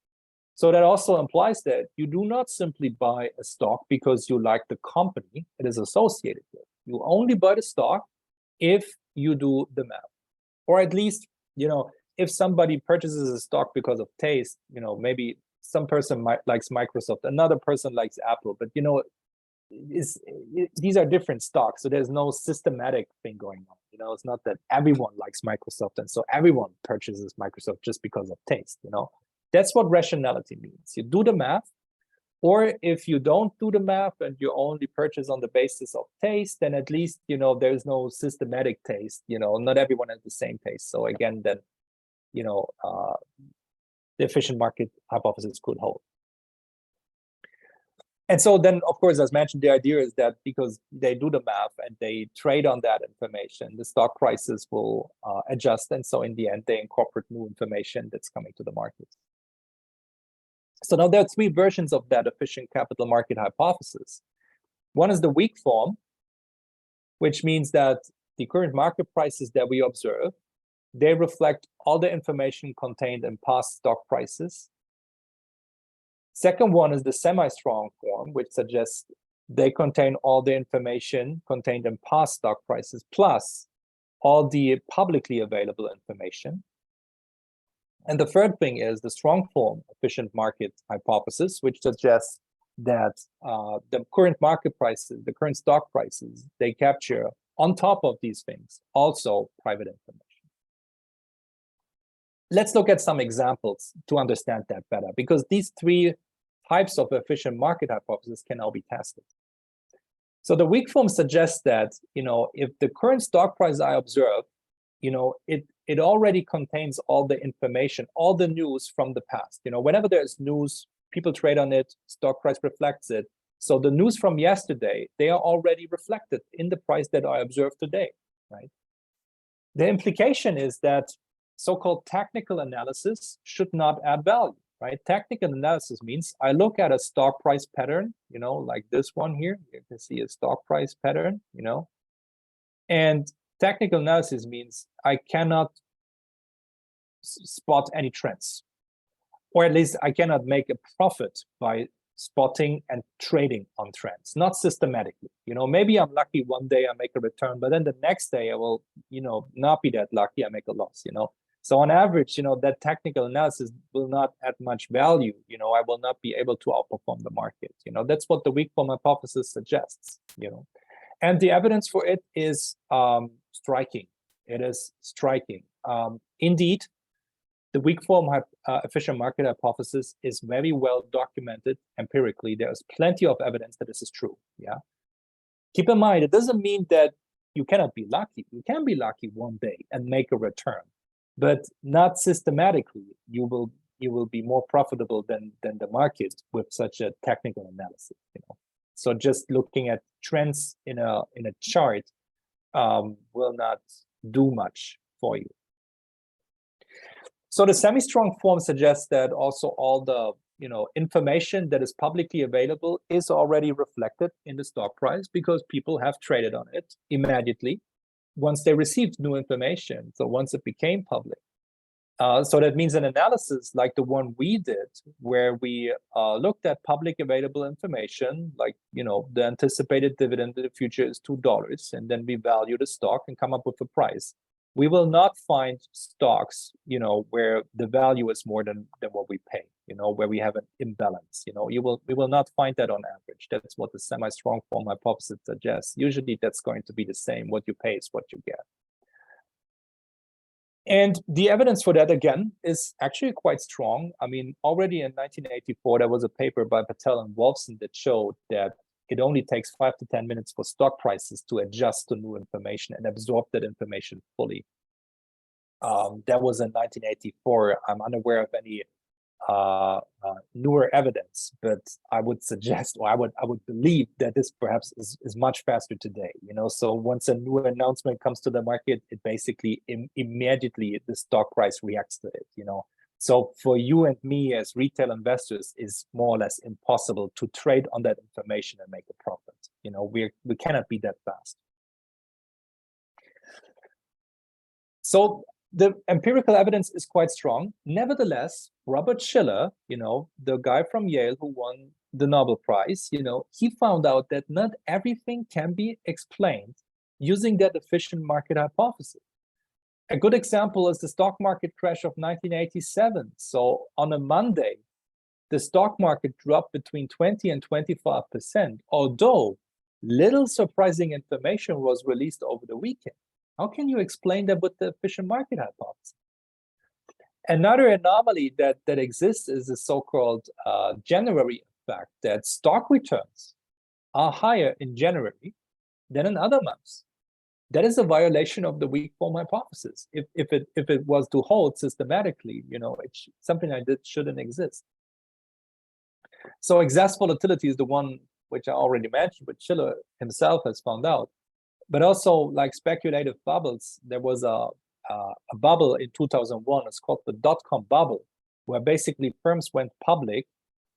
So that also implies that you do not simply buy a stock because you like the company it is associated with. You only buy the stock if you do the math, or at least, if somebody purchases a stock because of taste, maybe some person likes Microsoft, another person likes Apple, but these are different stocks, so there's no systematic thing going on. It's not that everyone likes Microsoft and so everyone purchases Microsoft just because of taste. That's what rationality means. You do the math, or if you don't do the math and you only purchase on the basis of taste, then at least there's no systematic taste. Not everyone has the same taste. So again, then the efficient market hypothesis could hold. And so then, of course, as mentioned, the idea is that because they do the math and they trade on that information, the stock prices will adjust. And so in the end, they incorporate new information that's coming to the market. So now there are three versions of that efficient capital market hypothesis. One is the weak form, which means that the current market prices that we observe, they reflect all the information contained in past stock prices. Second one is the semi-strong form, which suggests they contain all the information contained in past stock prices, plus all the publicly available information. And the third thing is the strong form efficient market hypothesis, which suggests that the current market prices, the current stock prices, they capture, on top of these things, also private information. Let's look at some examples to understand that better, because these three types of efficient market hypothesis can now be tested. So the weak form suggests that, if the current stock price I observe, it already contains all the information, all the news from the past. Whenever there's news, people trade on it, stock price reflects it. So the news from yesterday, they are already reflected in the price that I observe today, right? The implication is that so-called technical analysis should not add value, right? Technical analysis means I look at a stock price pattern, like this one here. You can see a stock price pattern, and technical analysis means I cannot spot any trends, or at least I cannot make a profit by spotting and trading on trends, not systematically. Maybe I'm lucky one day I make a return, but then the next day I will, not be that lucky, I make a loss, So on average, that technical analysis will not add much value. I will not be able to outperform the market. That's what the weak form hypothesis suggests, And the evidence for it is striking. It is striking. Indeed, the weak form efficient market hypothesis is very well documented empirically. There's plenty of evidence that this is true. Yeah. Keep in mind, it doesn't mean that you cannot be lucky. You can be lucky one day and make a return, but not systematically. You will be more profitable than the market with such a technical analysis. So just looking at trends in a chart will not do much for you. So the semi-strong form suggests that also all the information that is publicly available is already reflected in the stock price because people have traded on it immediately once they received new information. So once it became public. So that means an analysis like the one we did, where we looked at public available information, like the anticipated dividend in the future is $2, and then we value the stock and come up with a price. We will not find stocks, where the value is more than what we pay, where we have an imbalance. We will not find that on average. That's what the semi-strong form hypothesis suggests. Usually that's going to be the same. What you pay is what you get. And the evidence for that, again, is actually quite strong. I mean, already in 1984, there was a paper by Patel and Wolfson that showed that it only takes 5 to 10 minutes for stock prices to adjust to new information and absorb that information fully. That was in 1984. I'm unaware of any newer evidence, but I would suggest, or I would believe that this perhaps is much faster today. So once a new announcement comes to the market, it basically immediately the stock price reacts to it. So for you and me as retail investors, is more or less impossible to trade on that information and make a profit. We cannot be that fast. So the empirical evidence is quite strong. Nevertheless, Robert Shiller, the guy from Yale who won the Nobel Prize, he found out that not everything can be explained using that efficient market hypothesis. A good example is the stock market crash of 1987. So on a Monday, the stock market dropped between 20 and 25%, although little surprising information was released over the weekend. How can you explain that with the efficient market hypothesis? Another anomaly that exists is the so-called January effect, that stock returns are higher in January than in other months. That is a violation of the weak form hypothesis. If it was to hold systematically, it's something like that shouldn't exist. So excess volatility is the one which I already mentioned, which Shiller himself has found out. But also, like speculative bubbles, there was a bubble in 2001. It's called the dot-com bubble, where basically firms went public,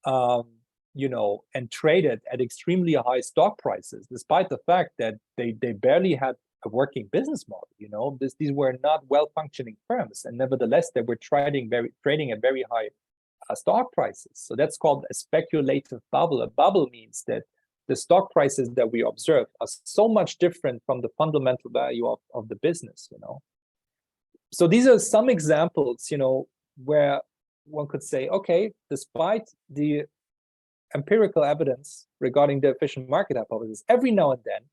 and traded at extremely high stock prices, despite the fact that they barely had a working business model. These were not well-functioning firms, and nevertheless, they were trading at very high stock prices. So that's called a speculative bubble. A bubble means that the stock prices that we observe are so much different from the fundamental value of the business. So these are some examples, where one could say, okay, despite the empirical evidence regarding the efficient market hypothesis, every now and then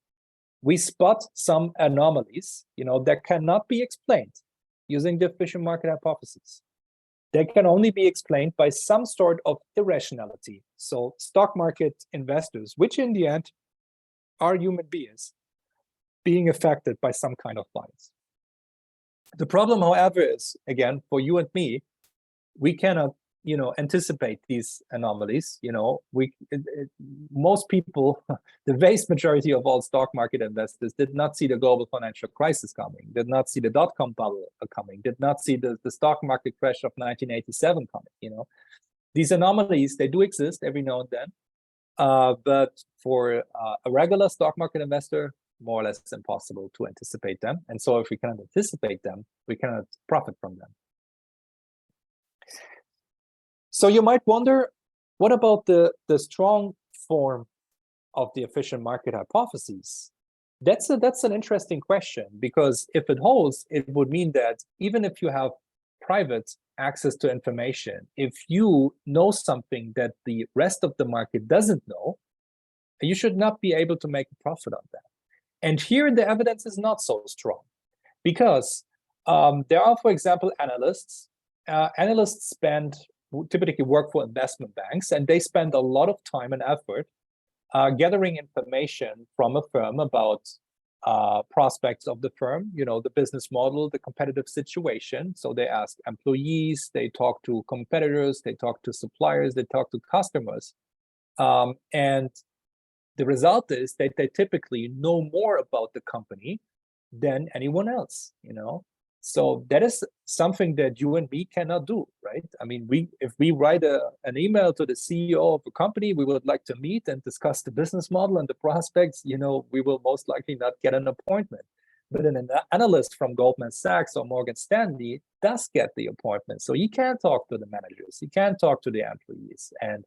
we spot some anomalies, that cannot be explained using the efficient market hypothesis. They can only be explained by some sort of irrationality. So stock market investors, which in the end are human beings being affected by some kind of bias. The problem, however, is, again, for you and me, we cannot, anticipate these anomalies. Most people, the vast majority of all stock market investors did not see the global financial crisis coming, did not see the dot-com bubble coming, did not see the stock market crash of 1987 coming. These anomalies, they do exist every now and then, but for a regular stock market investor, more or less impossible to anticipate them. And so if we cannot anticipate them, we cannot profit from them. So you might wonder, what about the strong form of the efficient market hypothesis? That's an interesting question, because if it holds, it would mean that even if you have private access to information, if you know something that the rest of the market doesn't know, you should not be able to make a profit on that. And here the evidence is not so strong, because there are, for example, analysts. Analysts typically work for investment banks, and they spend a lot of time and effort gathering information from a firm about prospects of the firm, the business model, the competitive situation. So they ask employees, they talk to competitors, they talk to suppliers, they talk to customers. And the result is that they typically know more about the company than anyone else, So that is something that you and me cannot do, right? I mean, if we write an email to the CEO of a company, we would like to meet and discuss the business model and the prospects, we will most likely not get an appointment. But an analyst from Goldman Sachs or Morgan Stanley does get the appointment. So he can talk to the managers, he can talk to the employees, and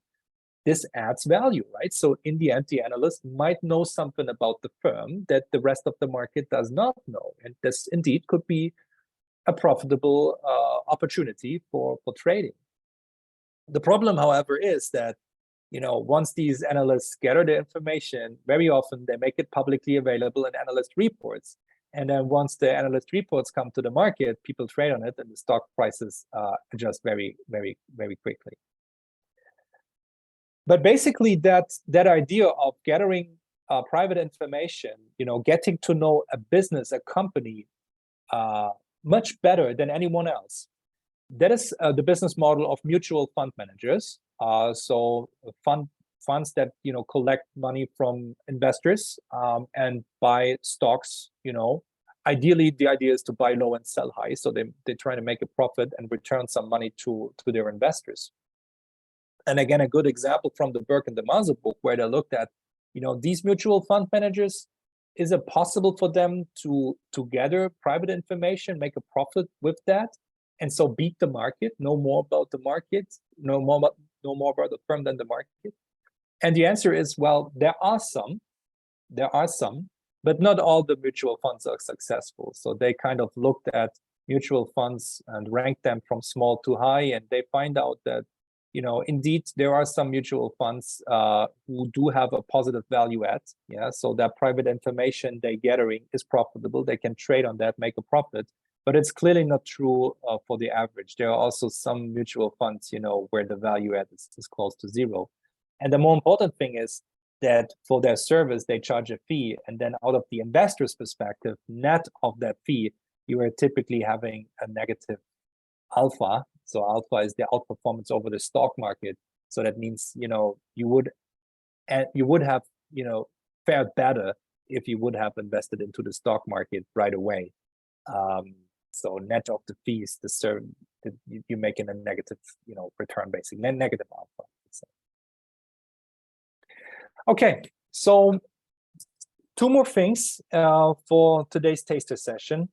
this adds value, right? So in the end, the analyst might know something about the firm that the rest of the market does not know. And this indeed could be a profitable opportunity for trading. The problem, however, is that, once these analysts gather the information, very often they make it publicly available in analyst reports. And then once the analyst reports come to the market, people trade on it, and the stock prices adjust very, very, very quickly. But basically, that idea of gathering private information, getting to know a business, a company, much better than anyone else. That is the business model of mutual fund managers. So funds that collect money from investors and buy stocks. Ideally, the idea is to buy low and sell high. So they try to make a profit and return some money to their investors. And again, a good example from the Burke and the Maser book, where they looked at, these mutual fund managers. Is it possible for them to gather private information, make a profit with that, and so beat the market, know more about the market, know more about the firm than the market? And the answer is, well, there are some, but not all the mutual funds are successful. So they kind of looked at mutual funds and ranked them from small to high, and they find out that indeed, there are some mutual funds who do have a positive value add. Yeah, so that private information they're gathering is profitable. They can trade on that, make a profit. But it's clearly not true for the average. There are also some mutual funds, where the value add is close to zero. And the more important thing is that for their service, they charge a fee. And then out of the investor's perspective, net of that fee, you are typically having a negative alpha. So alpha is the outperformance over the stock market. So that means, you would have, fared better if you would have invested into the stock market right away. So net of the fees, you're making a negative, return, basically, negative alpha. Okay, so two more things for today's taster session.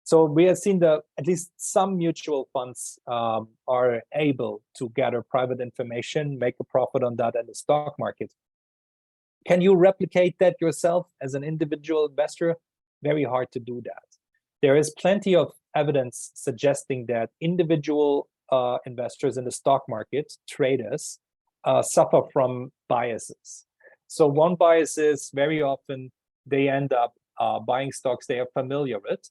So we have seen that at least some mutual funds are able to gather private information, make a profit on that in the stock market. Can you replicate that yourself as an individual investor? Very hard to do that. There is plenty of evidence suggesting that individual investors in the stock market, traders, suffer from biases. So one bias is very often they end up buying stocks they are familiar with.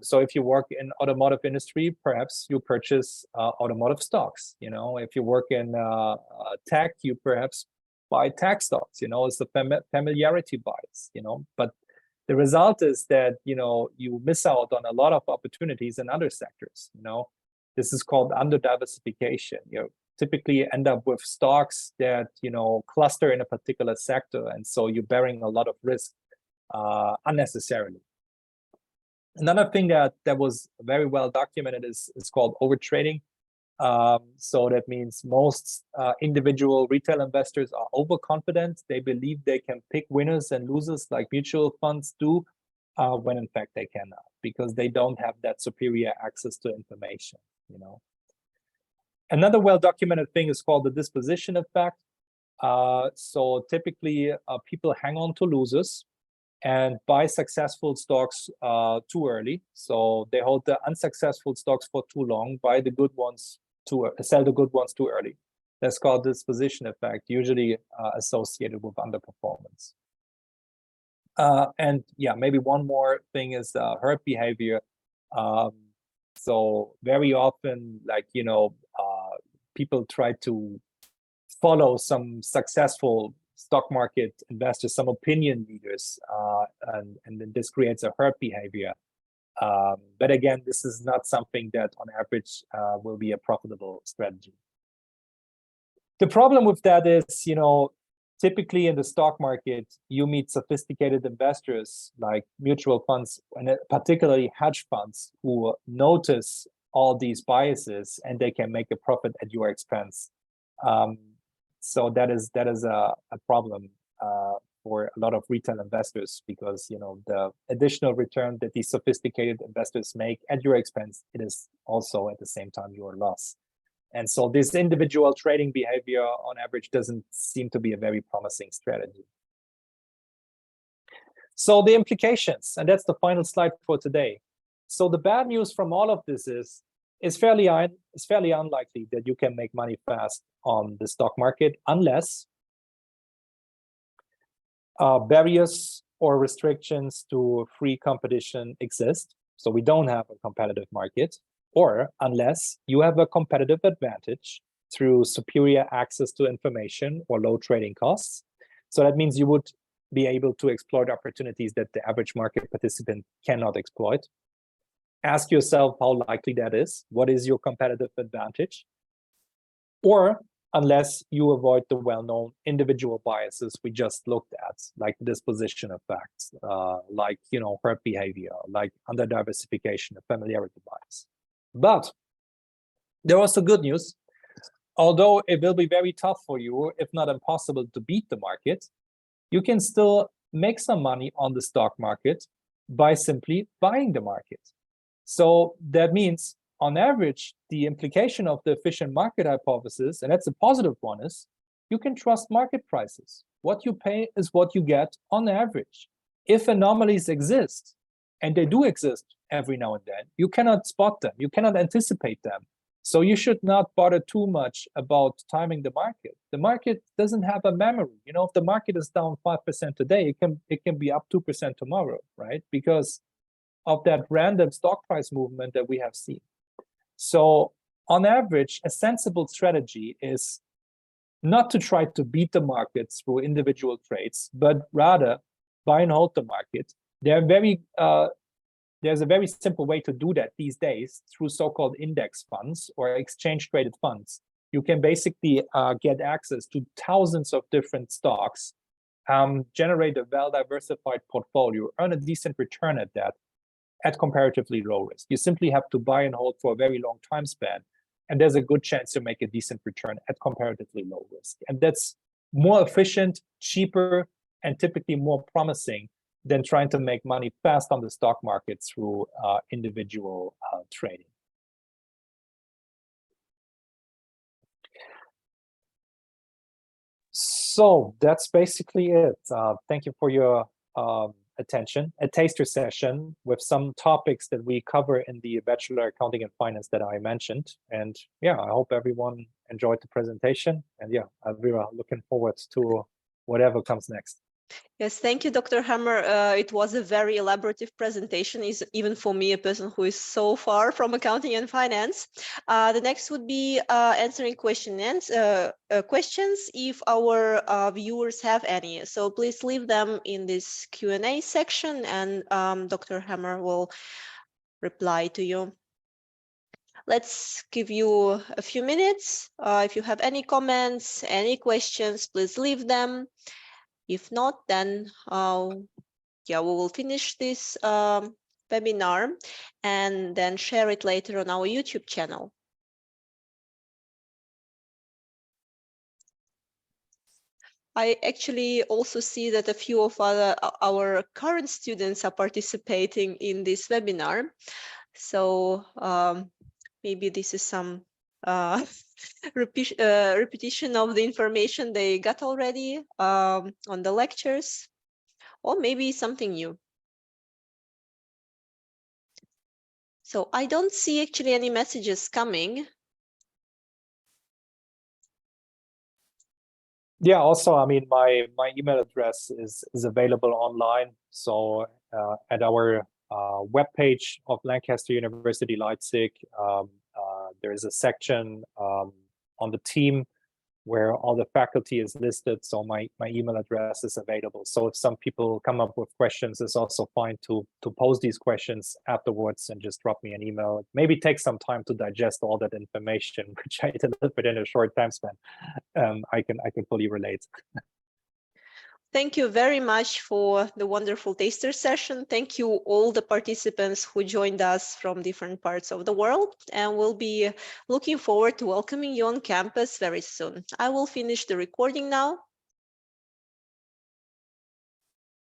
So if you work in automotive industry, perhaps you purchase automotive stocks. If you work in tech, you perhaps buy tech stocks. It's the familiarity bias. But the result is that you miss out on a lot of opportunities in other sectors. This is called under diversification. You typically end up with stocks that cluster in a particular sector, and so you're bearing a lot of risk unnecessarily. Another thing that was very well documented is called overtrading. So that means most individual retail investors are overconfident. They believe they can pick winners and losers like mutual funds do, when in fact they cannot, because they don't have that superior access to information. Another well-documented thing is called the disposition effect. So typically people hang on to losers and buy successful stocks too early. So they hold the unsuccessful stocks for too long, buy the good ones sell the good ones too early. That's called disposition effect, usually associated with underperformance. And yeah, maybe one more thing is herd behavior. So very often, people try to follow some successful stock market investors, some opinion leaders, and then this creates a herd behavior. But again, this is not something that on average will be a profitable strategy. The problem with that is, typically in the stock market, you meet sophisticated investors like mutual funds, and particularly hedge funds, who notice all these biases and they can make a profit at your expense. So that is a problem for a lot of retail investors, because the additional return that these sophisticated investors make at your expense, it is also at the same time your loss. And so this individual trading behavior on average doesn't seem to be a very promising strategy. So the implications, and that's the final slide for today. So the bad news from all of this is it's fairly unlikely that you can make money fast on the stock market unless barriers or restrictions to free competition exist. So we don't have a competitive market, or unless you have a competitive advantage through superior access to information or low trading costs. So that means you would be able to exploit opportunities that the average market participant cannot exploit. Ask yourself how likely that is. What is your competitive advantage? Or unless you avoid the well-known individual biases we just looked at, like disposition effects, like herd behavior, like under diversification, of familiarity bias. But there was also good news. Although it will be very tough for you, if not impossible, to beat the market, you can still make some money on the stock market by simply buying the market. So that means, on average, the implication of the efficient market hypothesis, and that's a positive one, is you can trust market prices. What you pay is what you get on average. If anomalies exist, and they do exist every now and then, you cannot spot them, you cannot anticipate them. So you should not bother too much about timing the market. The market doesn't have a memory. If the market is down 5% today, it can be up 2% tomorrow, right? Because of that random stock price movement that we have seen. So on average, a sensible strategy is not to try to beat the market through individual trades, but rather buy and hold the market. There's a very simple way to do that these days through so-called index funds or exchange-traded funds. You can basically get access to thousands of different stocks, generate a well-diversified portfolio, earn a decent return at that, at comparatively low risk. You simply have to buy and hold for a very long time span, and there's a good chance you make a decent return at comparatively low risk. And that's more efficient, cheaper, and typically more promising than trying to make money fast on the stock market through individual trading. So that's basically it. Thank you for your attention. A taster session with some topics that we cover in the Bachelor Accounting and Finance that I mentioned. And yeah, I hope everyone enjoyed the presentation. And yeah, I'm really looking forward to whatever comes next. Yes, thank you, Dr. Hammer. It was a very elaborative presentation, even for me, a person who is so far from accounting and finance. The next would be answering questions if our viewers have any. So please leave them in this Q&A section, and Dr. Hammer will reply to you. Let's give you a few minutes. If you have any comments, any questions, please leave them. If not, then we will finish this webinar and then share it later on our YouTube channel. I actually also see that a few of our current students are participating in this webinar. So maybe this is some repetition of the information they got already on the lectures, or maybe something new. So I don't see actually any messages coming. Yeah, also, I mean, my email address is available online. So at our webpage of Lancaster University Leipzig, there is a section on the team where all the faculty is listed. So my email address is available. So if some people come up with questions, it's also fine to pose these questions afterwards and just drop me an email. Maybe take some time to digest all that information, which I did a little bit in a short time span. I can fully relate. Thank you very much for the wonderful taster session. Thank you all the participants who joined us from different parts of the world, and we'll be looking forward to welcoming you on campus very soon. I will finish the recording now.